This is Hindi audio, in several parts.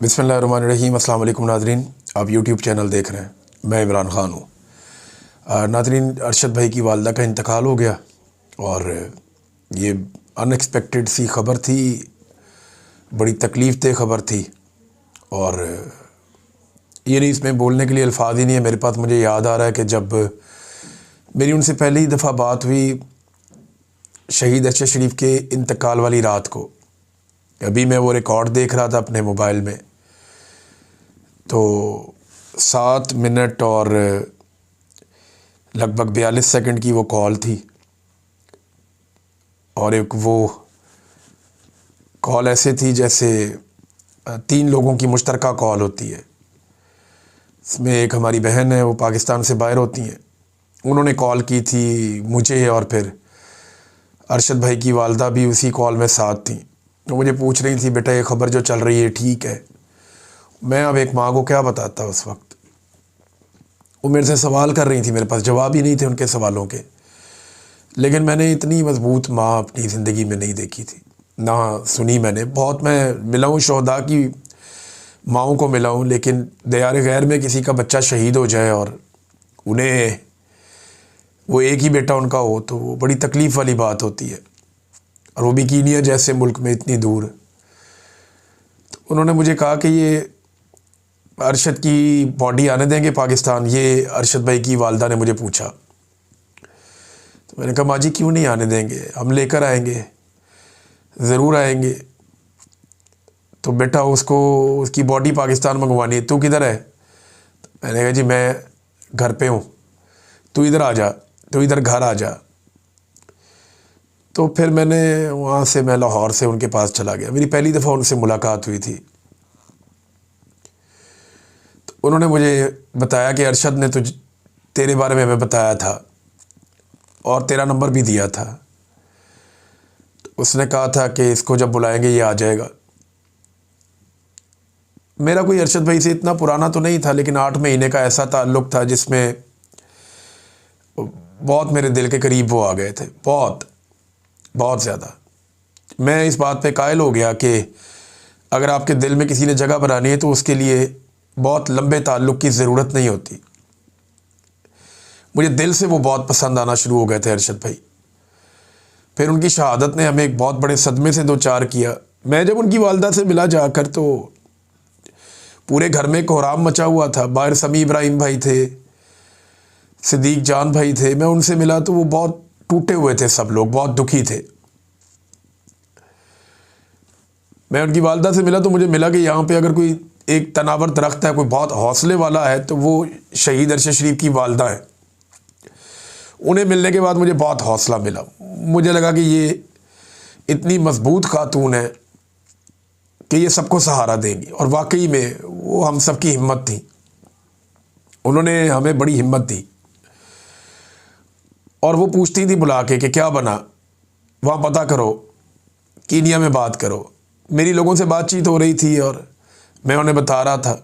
बिस्मिल्लाहिर्रहमानिर्रहीम। अस्सलाम वालेकुम नाज़रीन, आप यूट्यूब चैनल देख रहे हैं। मैं इमरान ख़ान हूँ। नाज़रीन, अरशद भाई की वालदा का इंतकाल हो गया और ये अनएक्सपेक्टेड सी ख़बर थी, बड़ी तकलीफ़ दह ख़बर थी और ये नहीं, इसमें बोलने के लिए अल्फाज ही नहीं है मेरे पास। मुझे याद आ रहा है कि जब मेरी उनसे पहली दफ़ा बात हुई शहीद अरशद शरीफ के इंतकाल वाली रात को, अभी मैं वो रिकॉर्ड देख रहा था अपने मोबाइल में, तो 7 मिनट और लगभग 42 सेकंड की वो कॉल थी और एक वो कॉल ऐसे थी जैसे 3 लोगों की मुश्तरका कॉल होती है। इसमें एक हमारी बहन है, वो पाकिस्तान से बाहर होती हैं, उन्होंने कॉल की थी मुझे, और फिर अरशद भाई की वालदा भी उसी कॉल में साथ थी। तो मुझे पूछ रही थी, बेटा ये ख़बर जो चल रही है ठीक है? मैं अब एक माँ को क्या बताता उस वक्त। वो मेरे से सवाल कर रही थी, मेरे पास जवाब ही नहीं थे उनके सवालों के। लेकिन मैंने इतनी मजबूत माँ अपनी ज़िंदगी में नहीं देखी थी, ना सुनी मैंने। बहुत मैं मिला हूँ, शोहदा की माँओं को मिला हूँ, लेकिन दयार गैर में किसी का बच्चा शहीद हो जाए और उन्हें वो एक ही बेटा उनका हो, तो वो बड़ी तकलीफ़ वाली बात होती है, और वो भी कीनिया जैसे मुल्क में इतनी दूर। तो उन्होंने मुझे कहा कि ये अरशद की बॉडी आने देंगे पाकिस्तान? ये अरशद भाई की वालदा ने मुझे पूछा। तो मैंने कहा, माँ जी क्यों नहीं आने देंगे, हम लेकर आएंगे, ज़रूर आएंगे। तो बेटा उसको उसकी बॉडी पाकिस्तान मंगवानी है, तू किधर है? तो मैंने कहा, जी मैं घर पे हूँ, तू इधर आ जा, तू इधर घर आ जा। तो फिर मैंने वहाँ से, मैं लाहौर से उनके पास चला गया। मेरी पहली दफ़ा उनसे मुलाकात हुई थी। तो उन्होंने मुझे बताया कि अरशद ने तेरे बारे में हमें बताया था और तेरा नंबर भी दिया था। तो उसने कहा था कि इसको जब बुलाएंगे ये आ जाएगा। मेरा कोई अरशद भाई से इतना पुराना तो नहीं था, लेकिन 8 महीने का ऐसा ताल्लुक़ था जिसमें बहुत मेरे दिल के करीब वो आ गए थे, बहुत बहुत ज़्यादा। मैं इस बात पे कायल हो गया कि अगर आपके दिल में किसी ने जगह बनानी है तो उसके लिए बहुत लंबे ताल्लुक़ की ज़रूरत नहीं होती। मुझे दिल से वो बहुत पसंद आना शुरू हो गए थे अरशद भाई। फिर उनकी शहादत ने हमें एक बहुत बड़े सदमे से दो चार किया। मैं जब उनकी वालदा से मिला जाकर, तो पूरे घर में कोहराम मचा हुआ था। बाहर समी इब्राहिम भाई थे, सिद्दीक जान भाई थे। मैं उनसे मिला तो वो बहुत टूटे हुए थे, सब लोग बहुत दुखी थे। मैं उनकी वालदा से मिला तो मुझे मिला कि यहाँ पे अगर कोई एक तनावर दरख्त है, कोई बहुत हौसले वाला है, तो वो शहीद अरशद शरीफ की वालदा है। उन्हें मिलने के बाद मुझे बहुत हौसला मिला। मुझे लगा कि ये इतनी मजबूत खातून है कि ये सबको सहारा देंगी, और वाकई में वो हम सब की हिम्मत थी। उन्होंने हमें बड़ी हिम्मत दी और वो पूछती थी बुला के कि क्या बना, वहाँ पता करो, कीनिया में बात करो। मेरी लोगों से बातचीत हो रही थी और मैं उन्हें बता रहा था।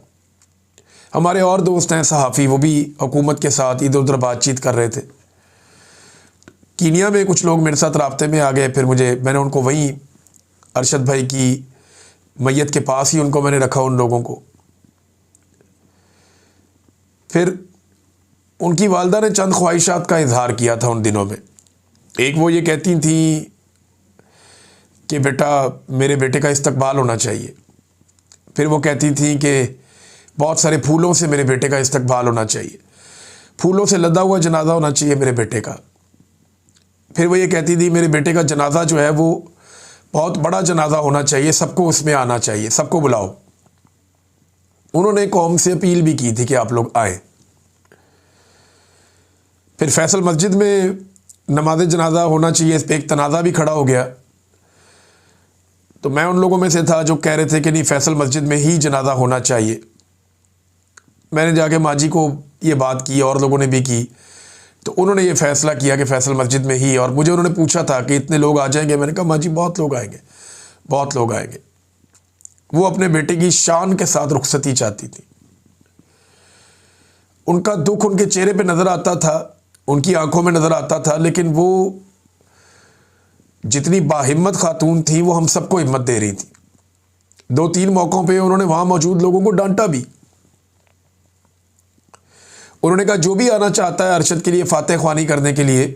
हमारे और दोस्त हैं सहाफ़ी, वो भी हुकूमत के साथ इधर उधर बातचीत कर रहे थे। कीनिया में कुछ लोग मेरे साथ राब्ते में आ गए। फिर मैंने उनको वहीं अरशद भाई की मैयत के पास ही उनको मैंने रखा, उन लोगों को। फिर उनकी वालदा ने चंद ख्वाहिशात का इजहार किया था उन दिनों में। एक, वो ये कहती थी कि बेटा मेरे बेटे का इस्तकबाल होना चाहिए। फिर वो कहती थी कि बहुत सारे फूलों से मेरे बेटे का इस्तकबाल होना चाहिए, फूलों से लदा हुआ जनाजा होना चाहिए मेरे बेटे का। फिर वो ये कहती थी मेरे बेटे का जनाजा जो है वो बहुत बड़ा जनाजा होना चाहिए, सबको उसमें आना चाहिए, सबको बुलाओ। उन्होंने कौम से अपील भी की थी कि आप लोग आए। फिर फैसल मस्जिद में नमाज जनाजा होना चाहिए, इस पर एक तनाज़ा भी खड़ा हो गया। तो मैं उन लोगों में से था जो कह रहे थे कि नहीं, फैसल मस्जिद में ही जनाजा होना चाहिए। मैंने जाके माँ जी को ये बात की, और लोगों ने भी की, तो उन्होंने ये फ़ैसला किया कि फैसल मस्जिद में ही। और मुझे उन्होंने पूछा था कि इतने लोग आ जाएंगे? मैंने कहा, माँ जी बहुत लोग आएंगे, बहुत लोग आएंगे। वो अपने बेटे की शान के साथ रुखसती चाहती थी। उनका दुख उनके चेहरे पे नज़र आता था, उनकी आंखों में नज़र आता था, लेकिन वो जितनी बाहिम्मत खातून थी वो हम सबको हिम्मत दे रही थी। 2-3 मौक़ों पे उन्होंने वहाँ मौजूद लोगों को डांटा भी। उन्होंने कहा जो भी आना चाहता है अरशद के लिए फातह ख्वानी करने के लिए,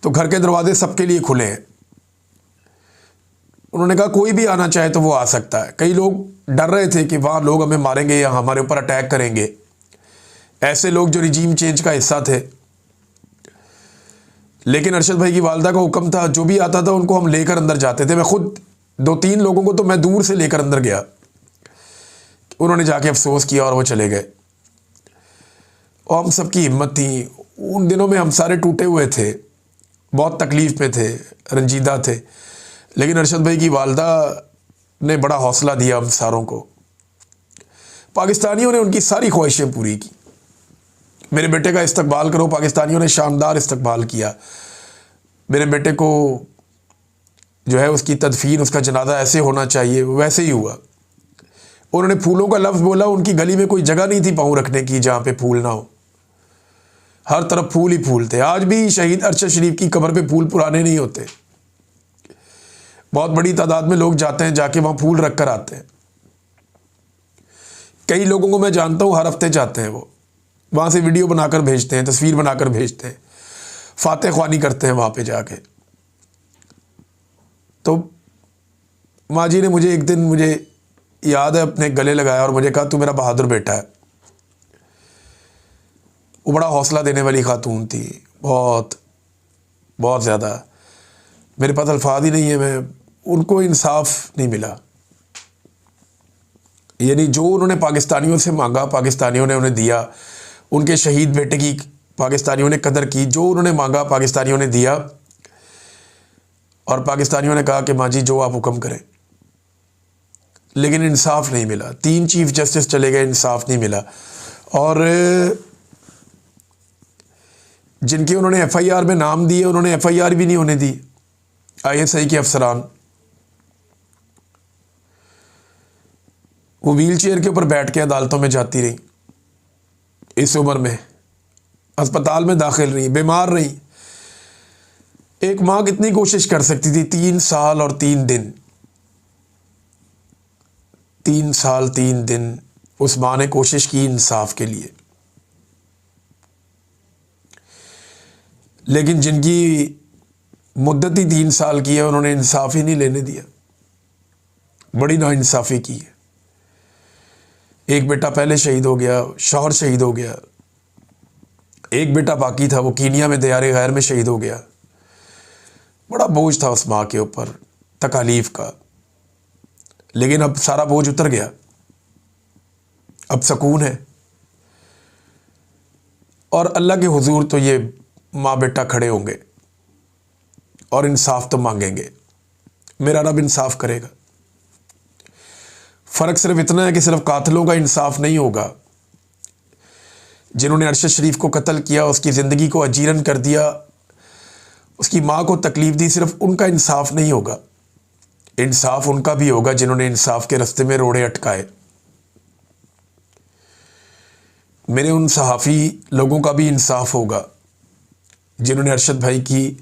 तो घर के दरवाजे सबके लिए खुले हैं। उन्होंने कहा कोई भी आना चाहे तो वो आ सकता है। कई लोग डर रहे थे कि वहाँ लोग हमें मारेंगे या हमारे ऊपर अटैक करेंगे, ऐसे लोग जो रिजीम चेंज का हिस्सा थे। लेकिन अरशद भाई की वालदा का हुक्म था, जो भी आता था उनको हम लेकर अंदर जाते थे। मैं खुद 2-3 लोगों को तो मैं दूर से लेकर अंदर गया, उन्होंने जाके अफसोस किया और वो चले गए। और हम सबकी हिम्मत थी। उन दिनों में हम सारे टूटे हुए थे, बहुत तकलीफ़ में थे, रंजीदा थे, लेकिन अरशद भाई की वालदा ने बड़ा हौसला दिया हम सारों को। पाकिस्तानियों ने उनकी सारी ख्वाहिशें पूरी की। मेरे बेटे का इस्तकबाल करो, पाकिस्तानियों ने शानदार इस्तकबाल किया। मेरे बेटे को जो है उसकी तदफीन, उसका जनाजा ऐसे होना चाहिए, वैसे ही हुआ। उन्होंने फूलों का लफ्ज़ बोला, उनकी गली में कोई जगह नहीं थी पाँव रखने की जहाँ पे फूल ना हो, हर तरफ फूल ही फूल थे। आज भी शहीद अरशद शरीफ की कब्र पे फूल पुराने नहीं होते, बहुत बड़ी तादाद में लोग जाते हैं, जाके वहाँ फूल रख कर आते हैं। कई लोगों को मैं जानता हूँ, हर हफ्ते जाते हैं, वो वहाँ से वीडियो बनाकर भेजते हैं, तस्वीर बनाकर भेजते हैं, फातह ख्वानी करते हैं वहाँ पे जाके। तो माँ जी ने मुझे एक दिन, मुझे याद है, अपने गले लगाया और मुझे कहा तू मेरा बहादुर बेटा है। वो बड़ा हौसला देने वाली खातून थी, बहुत बहुत ज़्यादा। मेरे पास अल्फाज ही नहीं है, मैं उनको इंसाफ नहीं मिला। यानी जो उन्होंने पाकिस्तानियों से मांगा, पाकिस्तानियों ने उन्हें दिया। उनके शहीद बेटे की पाकिस्तानियों ने कदर की, जो उन्होंने मांगा पाकिस्तानियों ने दिया। और पाकिस्तानियों ने कहा कि माँ जी जो आप हुक्म करें, लेकिन इंसाफ नहीं मिला। 3 चीफ जस्टिस चले गए, इंसाफ नहीं मिला। और जिनके उन्होंने एफआईआर में नाम दिए, उन्होंने एफआईआर भी नहीं होने दी। आईएसआई के अफसरान, वो व्हील चेयर के ऊपर बैठ के अदालतों में जाती रही, इस उम्र में अस्पताल में दाखिल रही, बीमार रही। एक माँ कितनी कोशिश कर सकती थी? 3 साल और 3 दिन, 3 साल 3 दिन उस माँ ने कोशिश की इंसाफ के लिए। लेकिन जिनकी मुद्दत ही 3 साल की है, उन्होंने इंसाफ ही नहीं लेने दिया। बड़ी नाइंसाफ़ी की है। एक बेटा पहले शहीद हो गया, शौहर शहीद हो गया। एक बेटा बाकी था, वो कीनिया में दयारे गैर में शहीद हो गया। बड़ा बोझ था उस माँ के ऊपर, तकालीफ का। लेकिन अब सारा बोझ उतर गया, अब सुकून है। और अल्लाह के हुजूर तो ये माँ बेटा खड़े होंगे और इंसाफ तो मांगेंगे। मेरा रब इंसाफ करेगा। फ़र्क सिर्फ इतना है कि सिर्फ कातिलों का इंसाफ नहीं होगा। जिन्होंने अरशद शरीफ को कत्ल किया, उसकी ज़िंदगी को अजीरन कर दिया, उसकी माँ को तकलीफ़ दी, सिर्फ उनका इंसाफ नहीं होगा। इंसाफ उनका भी होगा जिन्होंने इंसाफ के रास्ते में रोड़े अटकाए। मेरे उन सहाफ़ी लोगों का भी इंसाफ होगा जिन्होंने अरशद भाई की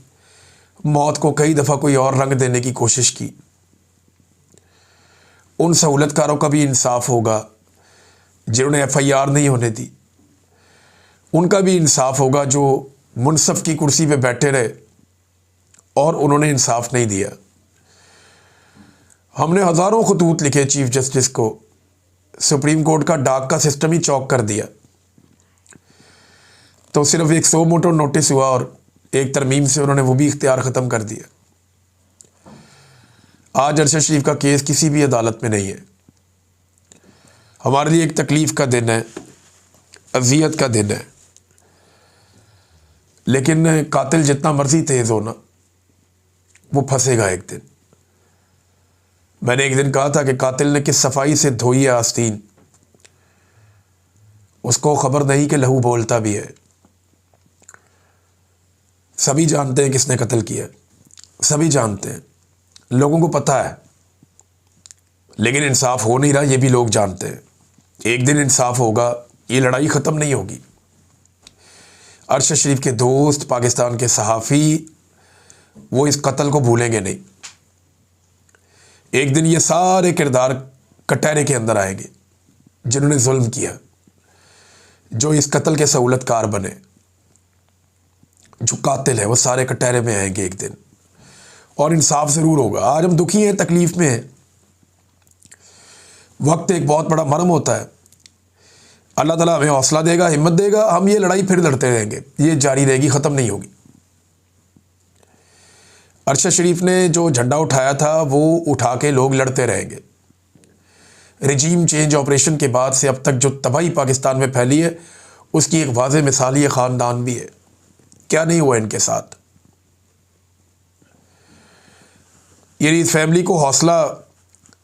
मौत को कई दफ़ा कोई और रंग देने की कोशिश की। उन सहूलतकारों का भी इंसाफ होगा जिन्होंने एफआईआर नहीं होने दी। उनका भी इंसाफ होगा जो मुनसफ़ की कुर्सी पे बैठे रहे और उन्होंने इंसाफ नहीं दिया। हमने हज़ारों खतूत लिखे चीफ जस्टिस को, सुप्रीम कोर्ट का डाक का सिस्टम ही चौक कर दिया। तो सिर्फ एक सो मोटो नोटिस हुआ और एक तरमीम से उन्होंने वो भी इख्तियार ख़त्म कर दिया। आज अरशद शरीफ का केस किसी भी अदालत में नहीं है। हमारे लिए एक तकलीफ़ का दिन है, अज़ियत का दिन है। लेकिन कातिल जितना मर्ज़ी तेज़ होना, वो फंसेगा एक दिन। मैंने एक दिन कहा था कि कातिल ने किस सफाई से धोई है आस्तीन, उसको ख़बर नहीं कि लहू बोलता भी है। सभी जानते हैं किसने कत्ल किया, सभी जानते हैं, लोगों को पता है, लेकिन इंसाफ हो नहीं रहा, ये भी लोग जानते हैं। एक दिन इंसाफ होगा, ये लड़ाई ख़त्म नहीं होगी। अरशद शरीफ के दोस्त, पाकिस्तान के सहाफ़ी, वो इस कत्ल को भूलेंगे नहीं। एक दिन ये सारे किरदार कटहरे के अंदर आएंगे जिन्होंने जुल्म किया, जो इस कत्ल के सहूलतकार बने, जो कातिल है, वो सारे कटहरे में आएंगे एक दिन, और इंसाफ ज़रूर होगा। आज हम दुखी हैं, तकलीफ़ में हैं। वक्त एक बहुत बड़ा मरम होता है। अल्लाह ताला हमें हौसला देगा, हिम्मत देगा, हम ये लड़ाई फिर लड़ते रहेंगे, ये जारी रहेगी, ख़त्म नहीं होगी। अरशद शरीफ ने जो झंडा उठाया था वो उठा के लोग लड़ते रहेंगे। रिजीम चेंज ऑपरेशन के बाद से अब तक जो तबाही पाकिस्तान में फैली है उसकी एक वाज़ेह मिसाल ये ख़ानदान भी है। क्या नहीं हुआ इनके साथ। ये इस फैमिली को हौसला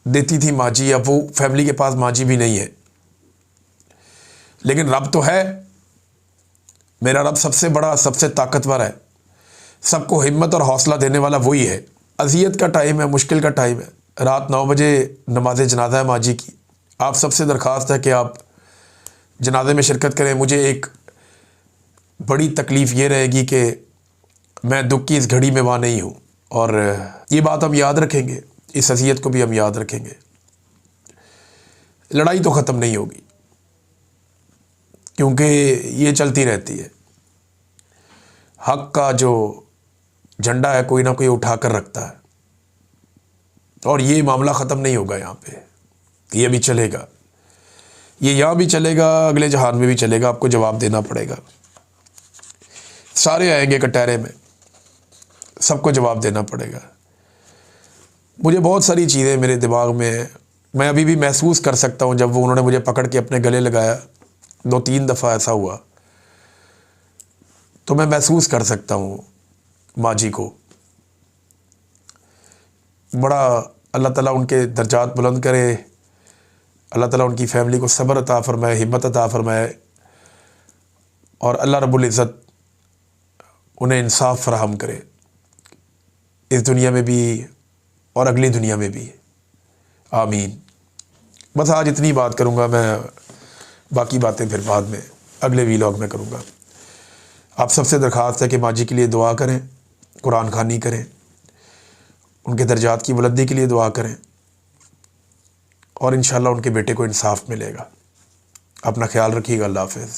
देती थी माजी, अब वो फैमिली के पास माजी भी नहीं है। लेकिन रब तो है, मेरा रब सबसे बड़ा, सबसे ताकतवर है, सबको हिम्मत और हौसला देने वाला वही है। अज़ियत का टाइम है, मुश्किल का टाइम है। रात 9 बजे नमाज जनाजा है माजी की। आप सबसे दरख्वास्त है कि आप जनाजे में शिरकत करें। मुझे एक बड़ी तकलीफ़ ये रहेगी कि मैं दुख की इस घड़ी में वहाँ नहीं हूँ, और ये बात हम याद रखेंगे, इस अज़ियत को भी हम याद रखेंगे। लड़ाई तो ख़त्म नहीं होगी क्योंकि ये चलती रहती है। हक़ का जो झंडा है कोई ना कोई उठा कर रखता है, और ये मामला ख़त्म नहीं होगा। यहाँ पे ये भी चलेगा, ये यहाँ भी चलेगा, अगले जहान में भी चलेगा। आपको जवाब देना पड़ेगा। सारे आएंगे कटहरे में, सबको जवाब देना पड़ेगा। मुझे बहुत सारी चीज़ें मेरे दिमाग में, मैं अभी भी महसूस कर सकता हूँ। जब वो उन्होंने मुझे पकड़ के अपने गले लगाया, 2-3 दफ़ा ऐसा हुआ, तो मैं महसूस कर सकता हूँ माजी को। बड़ा अल्लाह ताला उनके दर्जात बुलंद करे, अल्लाह ताला उनकी फ़ैमिली को सब्र अता फ़रमाए, हिम्मत अता फ़रमाए, और अल्लाह रब्बुल इज़्ज़त उन्हें इंसाफ फ़राहम करे, इस दुनिया में भी और अगली दुनिया में भी। आमीन। बस आज इतनी बात करूँगा मैं, बाकी बातें फिर बाद में अगले वीलॉग में करूँगा। आप सबसे दरख्वास्त है कि माजी के लिए दुआ करें, कुरान ख़वानी करें, उनके दर्जात की बुलंदी के लिए दुआ करें, और इंशाअल्लाह उनके बेटे को इंसाफ मिलेगा। अपना ख्याल रखिएगा। अल्लाह हाफ़िज़।